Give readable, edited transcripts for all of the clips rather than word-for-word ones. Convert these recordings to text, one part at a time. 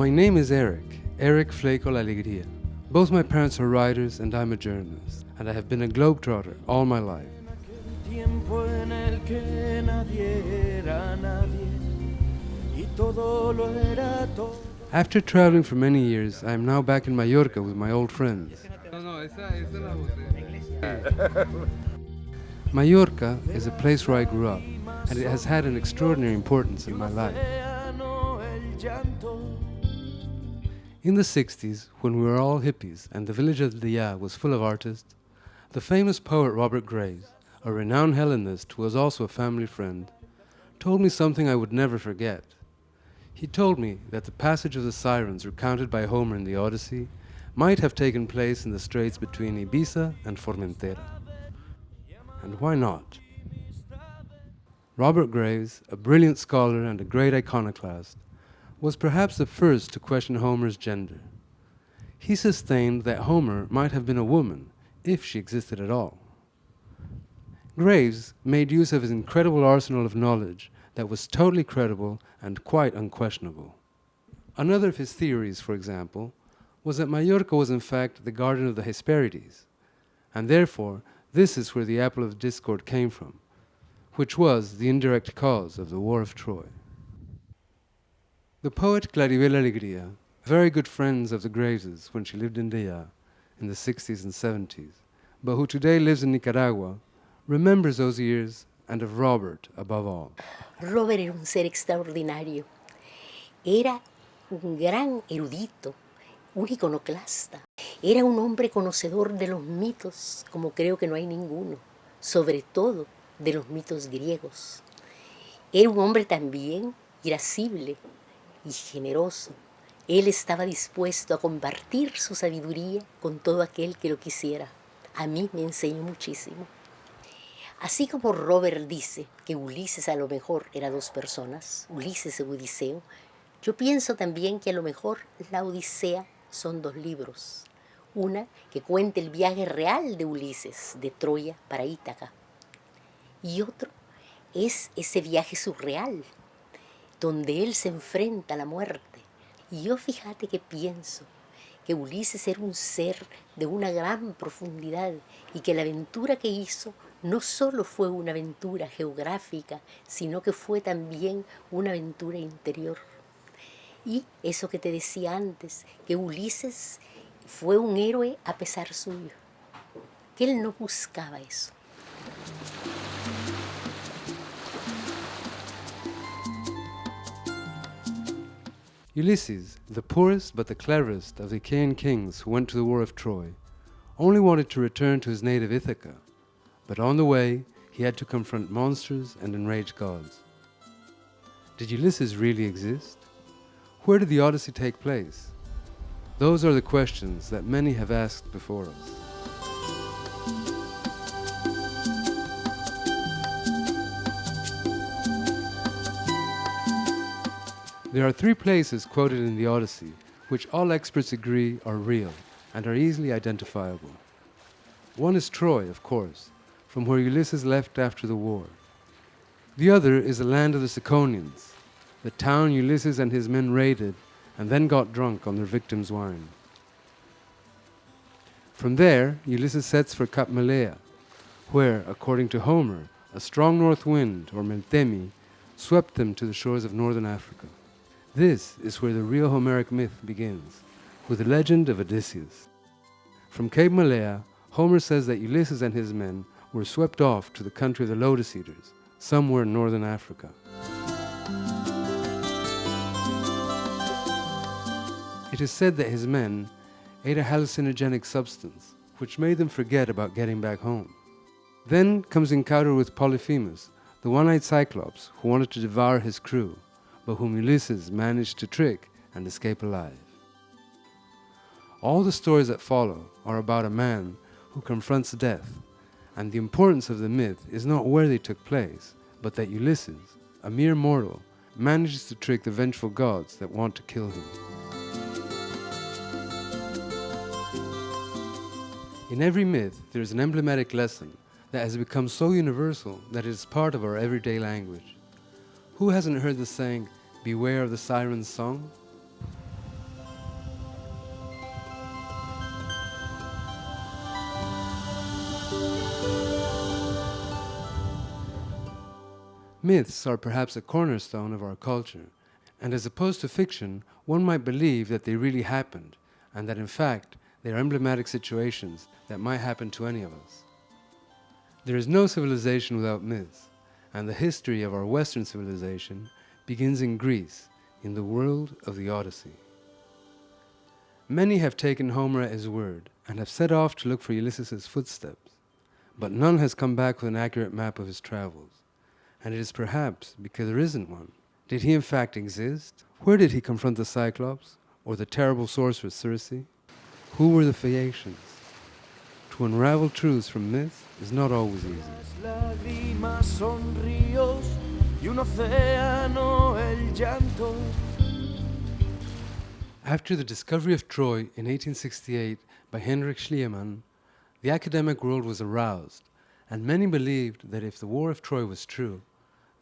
My name is Eric Flaco Alegria. Both my parents are writers and I'm a journalist, and I have been a globetrotter all my life. After traveling for many years, I am now back in Mallorca with my old friends. Mallorca is a place where I grew up, and it has had an extraordinary importance in my life. In the 60s, when we were all hippies and the village of Dia was full of artists, the famous poet Robert Graves, a renowned Hellenist who was also a family friend, told me something I would never forget. He told me that the passage of the sirens recounted by Homer in the Odyssey might have taken place in the straits between Ibiza and Formentera. And why not? Robert Graves, a brilliant scholar and a great iconoclast, was perhaps the first to question Homer's gender. He sustained that Homer might have been a woman, if she existed at all. Graves made use of his incredible arsenal of knowledge that was totally credible and quite unquestionable. Another of his theories, for example, was that Mallorca was in fact the garden of the Hesperides, and therefore this is where the apple of discord came from, which was the indirect cause of the War of Troy. The poet Claribel Alegria, very good friends of the Graveses when she lived in Dia in the 60s and 70s, but who today lives in Nicaragua, remembers those years and of Robert above all. Robert era un ser extraordinario. Era un gran erudito, un iconoclasta. Era un hombre conocedor de los mitos, como creo que no hay ninguno, sobre todo de los mitos griegos. Era un hombre también irascible y generoso. Él estaba dispuesto a compartir su sabiduría con todo aquel que lo quisiera. A mí me enseñó muchísimo. Así como Robert dice que Ulises a lo mejor era dos personas, Ulises y Odiseo, yo pienso también que a lo mejor la Odisea son dos libros. Una que cuenta el viaje real de Ulises de Troya para Ítaca, y otro es ese viaje surreal, donde él se enfrenta a la muerte. Y yo fíjate que pienso que Ulises era un ser de una gran profundidad y que la aventura que hizo no solo fue una aventura geográfica, sino que fue también una aventura interior. Y eso que te decía antes, que Ulises fue un héroe a pesar suyo, que él no buscaba eso. Ulysses, the poorest but the cleverest of the Achaean kings who went to the war of Troy, only wanted to return to his native Ithaca, but on the way he had to confront monsters and enraged gods. Did Ulysses really exist? Where did the Odyssey take place? Those are the questions that many have asked before us. There are three places quoted in the Odyssey which all experts agree are real and are easily identifiable. One is Troy, of course, from where Ulysses left after the war. The other is the land of the Ciconians, the town Ulysses and his men raided and then got drunk on their victims' wine. From there, Ulysses sets for Cap Malea, where, according to Homer, a strong north wind, or Meltemi, swept them to the shores of northern Africa. This is where the real Homeric myth begins, with the legend of Odysseus. From Cape Malea, Homer says that Ulysses and his men were swept off to the country of the Lotus Eaters, somewhere in northern Africa. It is said that his men ate a hallucinogenic substance, which made them forget about getting back home. Then comes encounter with Polyphemus, the one-eyed Cyclops who wanted to devour his crew, but whom Ulysses managed to trick and escape alive. All the stories that follow are about a man who confronts death, and the importance of the myth is not where they took place, but that Ulysses, a mere mortal, manages to trick the vengeful gods that want to kill him. In every myth, there is an emblematic lesson that has become so universal that it is part of our everyday language. Who hasn't heard the saying, "Beware of the siren's song"? Myths are perhaps a cornerstone of our culture, and as opposed to fiction, one might believe that they really happened, and that in fact they are emblematic situations that might happen to any of us. There is no civilization without myths, and the history of our Western civilization begins in Greece, in the world of the Odyssey. Many have taken Homer at his word and have set off to look for Ulysses' footsteps, but none has come back with an accurate map of his travels. And it is perhaps because there isn't one. Did he in fact exist? Where did he confront the Cyclops, or the terrible sorceress Circe? Who were the Phaeacians? To unravel truths from myths is not always easy. After the discovery of Troy in 1868 by Heinrich Schliemann, the academic world was aroused, and many believed that if the War of Troy was true,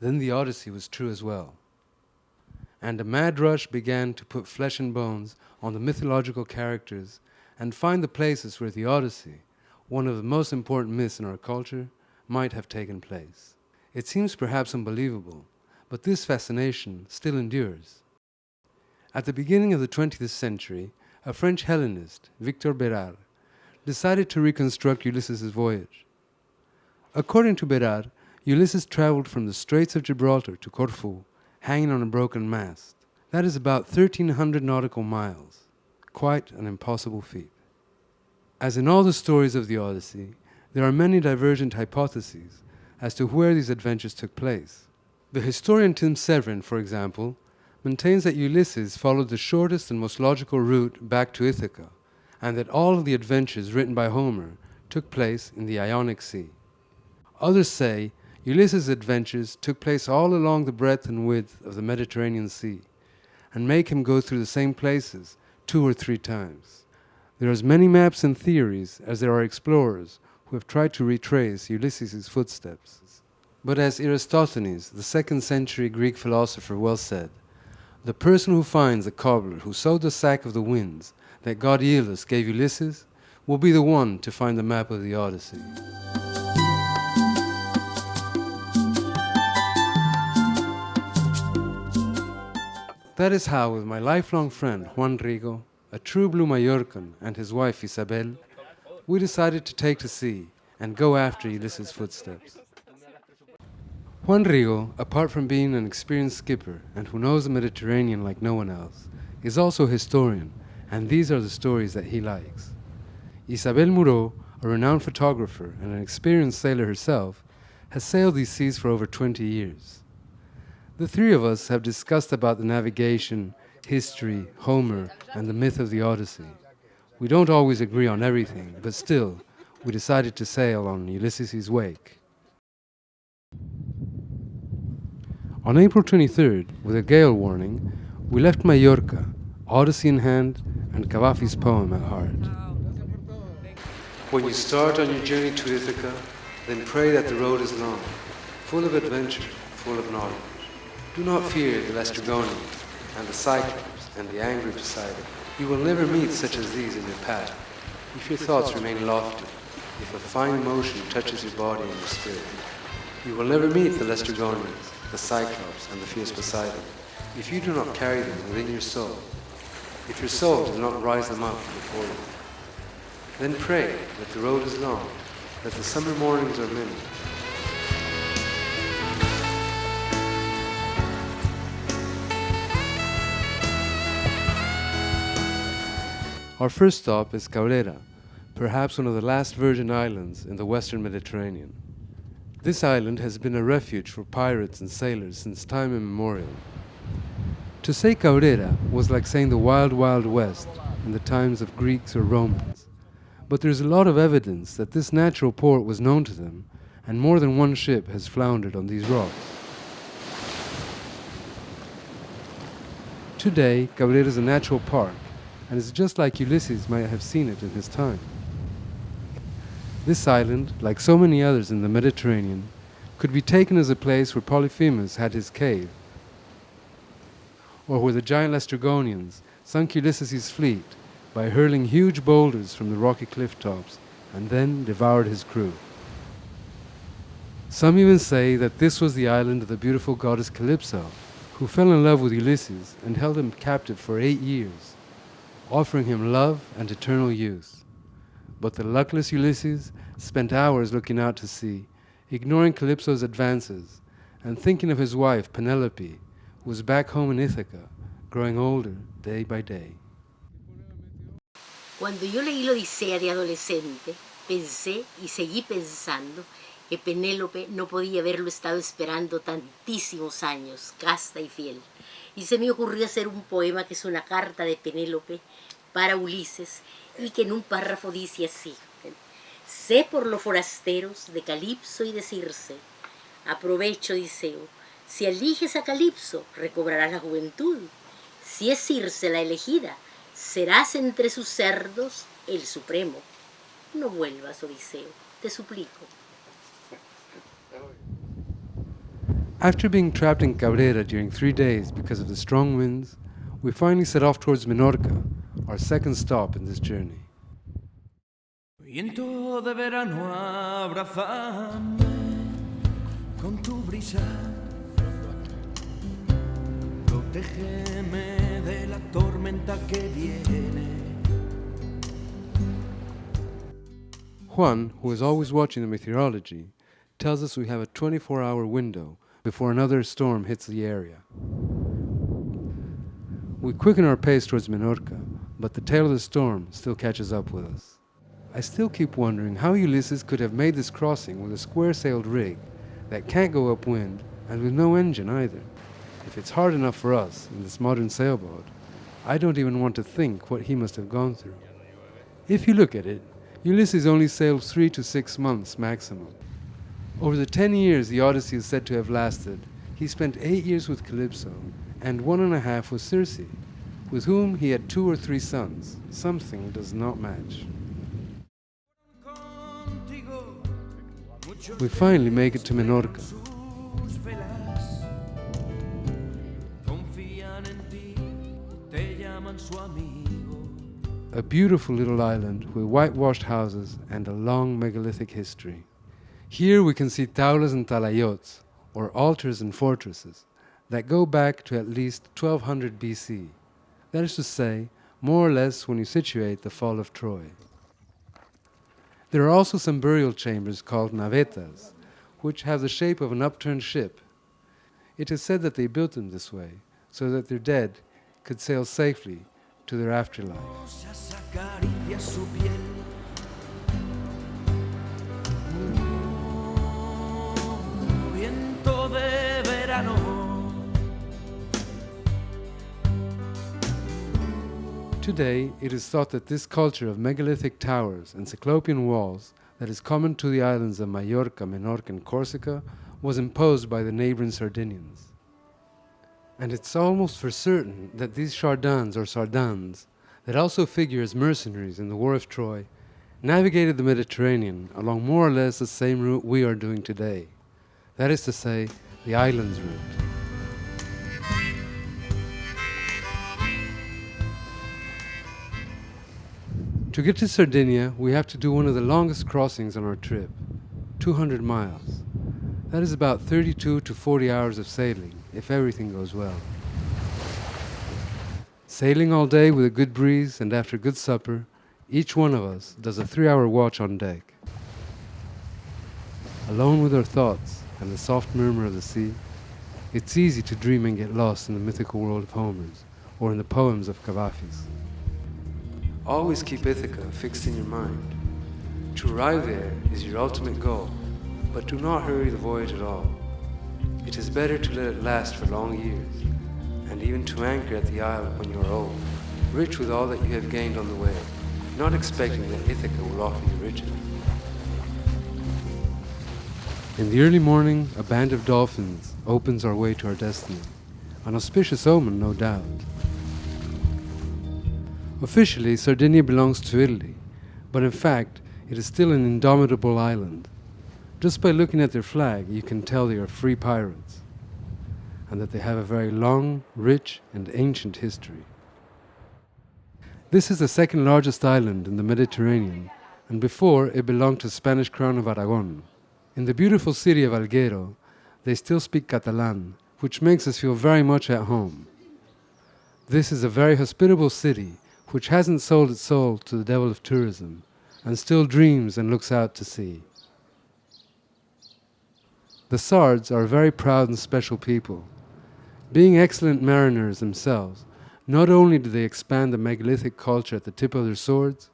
then the Odyssey was true as well. And a mad rush began to put flesh and bones on the mythological characters and find the places where the Odyssey, one of the most important myths in our culture, might have taken place. It seems perhaps unbelievable, but this fascination still endures. At the beginning of the 20th century, a French Hellenist, Victor Bérard, decided to reconstruct Ulysses' voyage. According to Bérard, Ulysses traveled from the Straits of Gibraltar to Corfu, hanging on a broken mast. That is about 1,300 nautical miles. Quite an impossible feat. As in all the stories of the Odyssey, there are many divergent hypotheses as to where these adventures took place. The historian Tim Severin, for example, maintains that Ulysses followed the shortest and most logical route back to Ithaca, and that all of the adventures written by Homer took place in the Ionic Sea. Others say Ulysses' adventures took place all along the breadth and width of the Mediterranean Sea, and make him go through the same places 2 or 3 times. There are as many maps and theories as there are explorers who have tried to retrace Ulysses' footsteps. But as Aristophanes, the 2nd century Greek philosopher, well said, the person who finds the cobbler who sewed the sack of the winds that god Aeolus gave Ulysses will be the one to find the map of the Odyssey. That is how, with my lifelong friend Juan Rigo, a true blue Mallorcan, and his wife Isabelle, we decided to take to sea and go after Ulysses' footsteps. Juan Rigo, apart from being an experienced skipper and who knows the Mediterranean like no one else, is also a historian, and these are the stories that he likes. Isabelle Moreau, a renowned photographer and an experienced sailor herself, has sailed these seas for over 20 years. The 3 of us have discussed about the navigation, history, Homer, and the myth of the Odyssey. We don't always agree on everything, but still, we decided to sail on Ulysses' wake. On April 23rd, with a gale warning, we left Mallorca, Odyssey in hand, and Cavafy's poem at heart. When you start on your journey to Ithaca, then pray that the road is long, full of adventure, full of knowledge. Do not fear the Laestrygonians, and the Cyclops, and the angry Poseidon. You will never meet such as these in your path, if your thoughts remain lofty, if a fine emotion touches your body and your spirit. You will never meet the Laestrygonians, the Cyclops, and the fierce Poseidon, if you do not carry them within your soul, if your soul does not rise them up before you. Then pray that the road is long, that the summer mornings are many. Our first stop is Cabrera, perhaps one of the last virgin islands in the western Mediterranean. This island has been a refuge for pirates and sailors since time immemorial. To say Cabrera was like saying the wild, wild west in the times of Greeks or Romans. But there's a lot of evidence that this natural port was known to them, and more than one ship has floundered on these rocks. Today, Cabrera is a natural park, and is just like Ulysses might have seen it in his time. This island, like so many others in the Mediterranean, could be taken as a place where Polyphemus had his cave, or where the giant Laestrygonians sunk Ulysses' fleet by hurling huge boulders from the rocky cliff tops and then devoured his crew. Some even say that this was the island of the beautiful goddess Calypso, who fell in love with Ulysses and held him captive for 8 years, offering him love and eternal youth. But the luckless Ulysses spent hours looking out to sea, ignoring Calypso's advances, and thinking of his wife Penelope, who was back home in Ithaca, growing older day by day. Cuando yo leí la Odisea de adolescente, pensé y seguí pensando que Penélope no podía haberlo estado esperando tantísimos años, casta y fiel. Y se me ocurrió hacer un poema que es una carta de Penélope para Ulises y que en un párrafo dice así: sé por los forasteros de Calipso y de Circe. Aprovecho, Odiseo, si eliges a Calipso, recobrarás la juventud. Si es Circe la elegida, serás entre sus cerdos el supremo. No vuelvas, Odiseo, te suplico. After being trapped in Cabrera during 3 days because of the strong winds, we finally set off towards Menorca, our second stop in this journey. Viento de verano, abrázame con tu brisa, protégeme de la tormenta que viene. Juan, who is always watching the meteorology, tells us we have a 24-hour window before another storm hits the area. We quicken our pace towards Menorca, but the tail of the storm still catches up with us. I still keep wondering how Ulysses could have made this crossing with a square-sailed rig that can't go upwind and with no engine either. If it's hard enough for us in this modern sailboat, I don't even want to think what he must have gone through. If you look at it, Ulysses only sailed 3 to 6 months maximum. Over the 10 years the Odyssey is said to have lasted, he spent 8 years with Calypso and 1.5 with Circe, with whom he had 2 or 3 sons. Something does not match. We finally make it to Menorca. A beautiful little island with whitewashed houses and a long megalithic history. Here we can see taulas and talayots, or altars and fortresses, that go back to at least 1200 BC. That is to say, more or less when you situate the fall of Troy. There are also some burial chambers called navetas, which have the shape of an upturned ship. It is said that they built them this way, so that their dead could sail safely to their afterlife. Today, it is thought that this culture of megalithic towers and cyclopean walls that is common to the islands of Mallorca, Menorca, and Corsica was imposed by the neighboring Sardinians. And it's almost for certain that these Chardins or Sardins, that also figure as mercenaries in the War of Troy, navigated the Mediterranean along more or less the same route we are doing today. That is to say, the islands route. To get to Sardinia, we have to do one of the longest crossings on our trip, 200 miles. That is about 32 to 40 hours of sailing, if everything goes well. Sailing all day with a good breeze and after a good supper, each one of us does a 3-hour watch on deck. Alone with our thoughts and the soft murmur of the sea, it's easy to dream and get lost in the mythical world of Homer's or in the poems of Cavafis. Always keep Ithaca fixed in your mind. To arrive there is your ultimate goal, but do not hurry the voyage at all. It is better to let it last for long years, and even to anchor at the isle when you are old, rich with all that you have gained on the way, not expecting that Ithaca will offer you riches. In the early morning, a band of dolphins opens our way to our destiny. An auspicious omen, no doubt. Officially, Sardinia belongs to Italy, but in fact, it is still an indomitable island. Just by looking at their flag, you can tell they are free pirates, and that they have a very long, rich, and ancient history. This is the second largest island in the Mediterranean, and before it belonged to the Spanish crown of Aragon. In the beautiful city of Alguero, they still speak Catalan, which makes us feel very much at home. This is a very hospitable city which hasn't sold its soul to the devil of tourism and still dreams and looks out to sea. The Sards are a very proud and special people. Being excellent mariners themselves, not only did they expand the megalithic culture at the tip of their swords,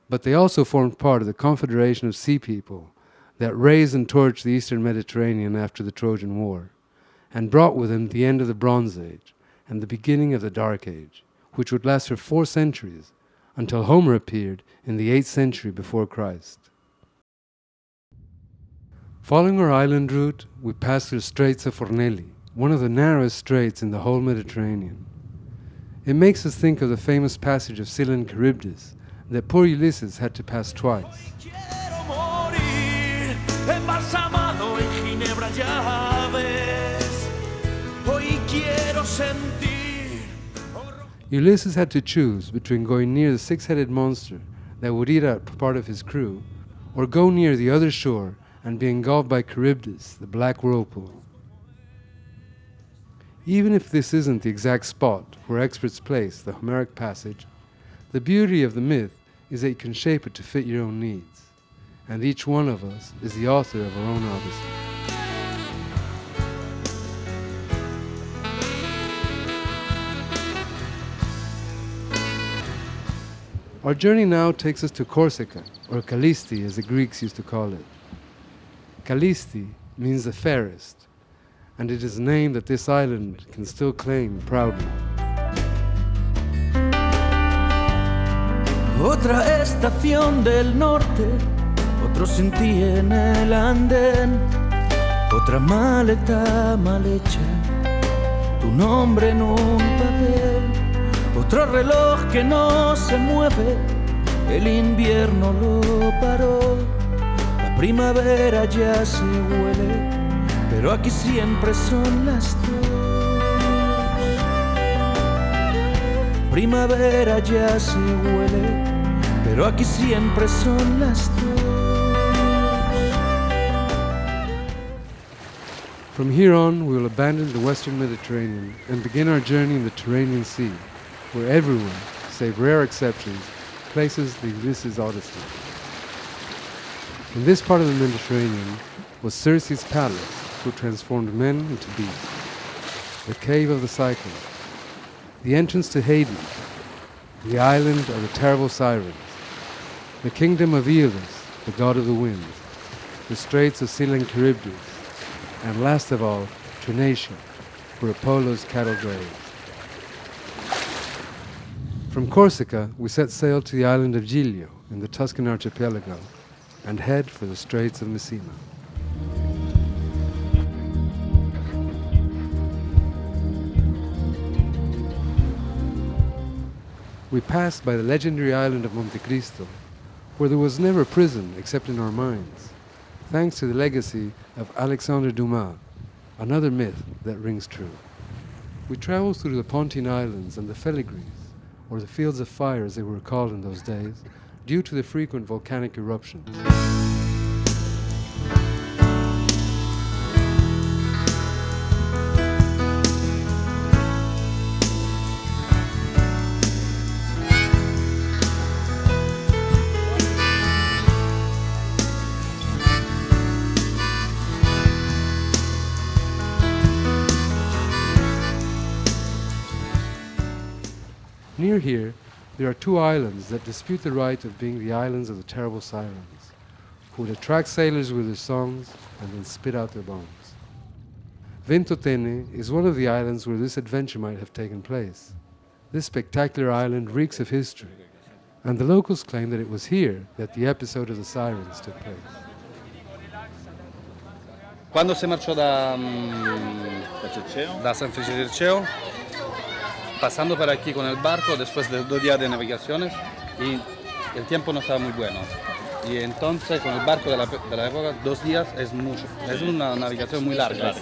but they also formed part of the Confederation of Sea People that raised and torched the Eastern Mediterranean after the Trojan War, and brought with them the end of the Bronze Age and the beginning of the Dark Age, which would last for 4 centuries, until Homer appeared in the 8th century before Christ. Following our island route, we passed through the Straits of Fornelli, one of the narrowest straits in the whole Mediterranean. It makes us think of the famous passage of Scylla and Charybdis that poor Ulysses had to pass twice. Ulysses had to choose between going near the 6-headed monster that would eat out part of his crew, or go near the other shore and be engulfed by Charybdis, the black whirlpool. Even if this isn't the exact spot where experts place the Homeric passage, the beauty of the myth is that you can shape it to fit your own needs, and each one of us is the author of our own Odyssey. Our journey now takes us to Corsica, or Callisti as the Greeks used to call it. Callisti means the fairest, and it is a name that this island can still claim proudly. Otra estación del norte, otro sin ti en el andén, otra maleta mal hecha, tu nombre en un papel, otro reloj que no se mueve, el invierno lo paró, la primavera ya se huele, pero aquí siempre son las 2. Primavera ya se huele, pero aquí siempre son las 2. From here on, we will abandon the Western Mediterranean and begin our journey in the Tyrrhenian Sea, where everyone, save rare exceptions, places the Ulysses Odyssey. In this part of the Mediterranean was Circe's palace, who transformed men into beasts, the cave of the Cyclones, the entrance to Hades, the island of the terrible sirens, the kingdom of Aeolus, the god of the winds, the straits of Scylla and Charybdis, and last of all, Trinacia, where Apollo's cattle graze. From Corsica, we set sail to the island of Giglio in the Tuscan archipelago and head for the Straits of Messina. We passed by the legendary island of Monte Cristo, where there was never a prison except in our minds, thanks to the legacy of Alexandre Dumas, another myth that rings true. We traveled through the Pontine Islands and the Feligrees, or the Fields of Fire as they were called in those days, due to the frequent volcanic eruptions. Near here, there are 2 islands that dispute the right of being the islands of the terrible sirens, who would attract sailors with their songs and then spit out their bones. Ventotene is one of the islands where this adventure might have taken place. This spectacular island reeks of history, and the locals claim that it was here that the episode of the sirens took place. Quando se marchó da San Felice del Ceo, pasando por aquí con el barco, después de 2 días de navegaciones, y el tiempo no estaba muy bueno. Y entonces con el barco de la época, 2 días es mucho, es una navegación muy larga.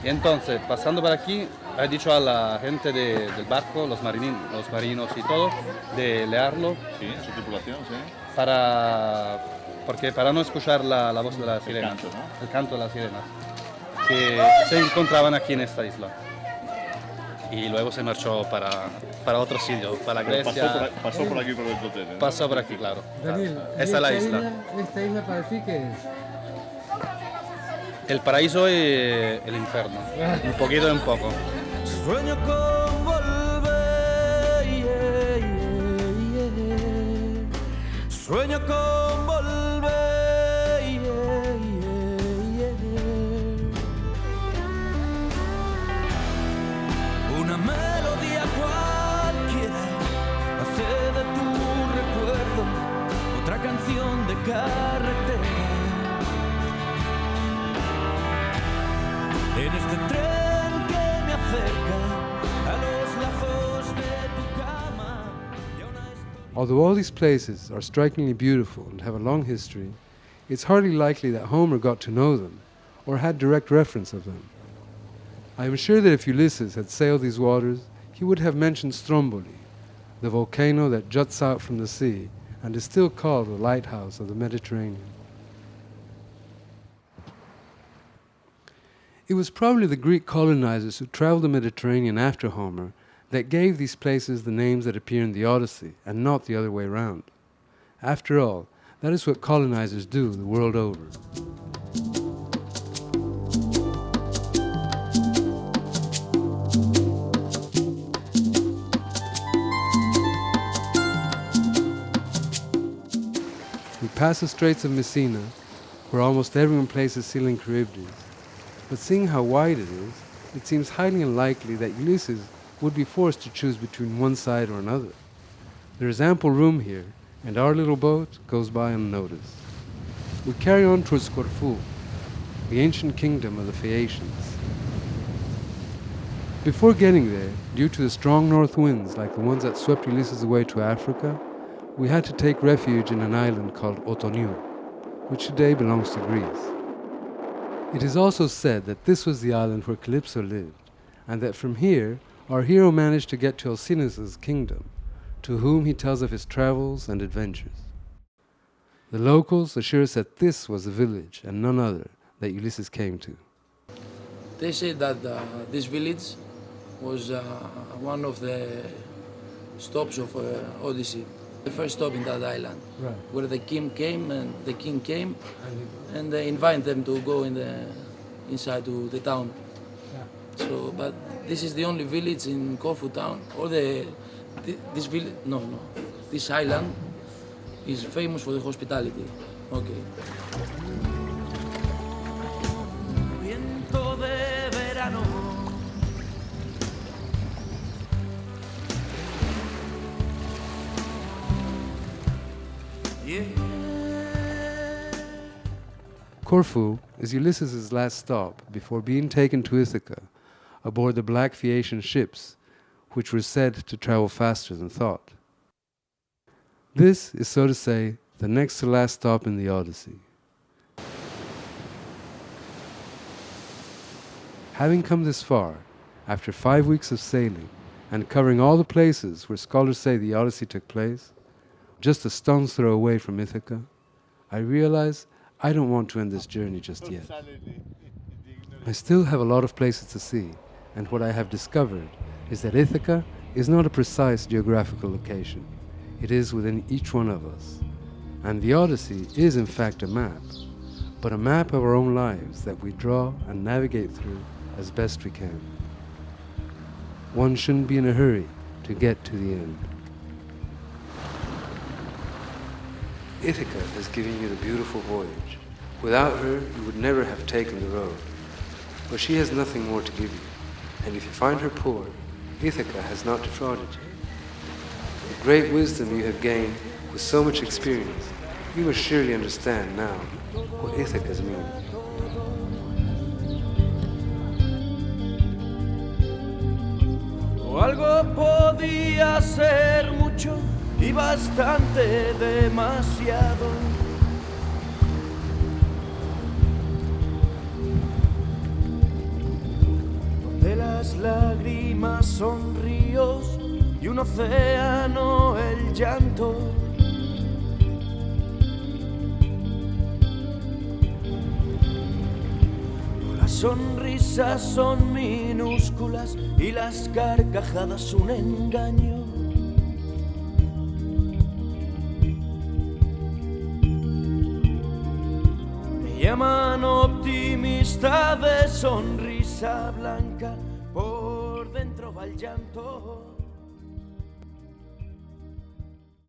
Y entonces, pasando por aquí, he dicho a la gente del barco, los marinos y todo, de leerlo. Sí, su tripulación, sí. Para porque para no escuchar la voz de la sirena, canto, ¿no? el canto de las sirenas, que se encontraban aquí en esta isla. Y luego se marchó para otro sitio, para Grecia. Pasó por aquí por el hotel, ¿no? Pasó por aquí, claro. Daniel, Esa es la isla. ¿Esta isla para ti qué es? El paraíso y el infierno, un poquito y un poco. Sueño con volver, sueño con volver, una melodía cualquiera hace de tu recuerdo otra canción de carretera. En este tren que me acerca a los lazos de tu cama. Although all these places are strikingly beautiful and have a long history, it's hardly likely that Homer got to know them or had direct reference of them. I am sure that if Ulysses had sailed these waters, he would have mentioned Stromboli, the volcano that juts out from the sea and is still called the lighthouse of the Mediterranean. It was probably the Greek colonizers who traveled the Mediterranean after Homer that gave these places the names that appear in the Odyssey, and not the other way around. After all, that is what colonizers do the world over. We pass the Straits of Messina, where almost everyone places Sealing Charybdis. But seeing how wide it is, it seems highly unlikely that Ulysses would be forced to choose between one side or another. There is ample room here, and our little boat goes by unnoticed. We carry on towards Corfu, the ancient kingdom of the Phaeacians. Before getting there, due to the strong north winds like the ones that swept Ulysses away to Africa, we had to take refuge in an island called Otoniou, which today belongs to Greece. It is also said that this was the island where Calypso lived, and that from here our hero managed to get to Alcinous's kingdom, to whom he tells of his travels and adventures. The locals assure us that this was the village and none other that Ulysses came to. They say that this village was one of the stops of Odyssey, the first stop in that island, Right. where the king came and they invite them to go inside to the town. So, but this is the only village in Corfu town. This village, this island is famous for the hospitality. Okay. Viento de verano. Yeah. Corfu is Ulysses' last stop before being taken to Ithaca aboard the black Phaeacian ships, which were said to travel faster than thought. This is, so to say, the next to last stop in the Odyssey. Having come this far, after 5 weeks of sailing, and covering all the places where scholars say the Odyssey took place, just a stone's throw away from Ithaca, I realize I don't want to end this journey just yet. I still have a lot of places to see, and what I have discovered is that Ithaca is not a precise geographical location. It is within each one of us. And the Odyssey is in fact a map, but a map of our own lives that we draw and navigate through as best we can. One shouldn't be in a hurry to get to the end. Ithaca has given you the beautiful voyage. Without her, you would never have taken the road. But she has nothing more to give you, and if you find her poor, Ithaca has not defrauded you. The great wisdom you have gained with so much experience, you must surely understand now what Ithaca's mean. O algo podía ser mucho y bastante demasiado. Donde las lágrimas son ríos y un océano el llanto. Las sonrisas son minúsculas y las carcajadas un engaño. Me llaman optimista de sonrisa blanca, por dentro va el llanto.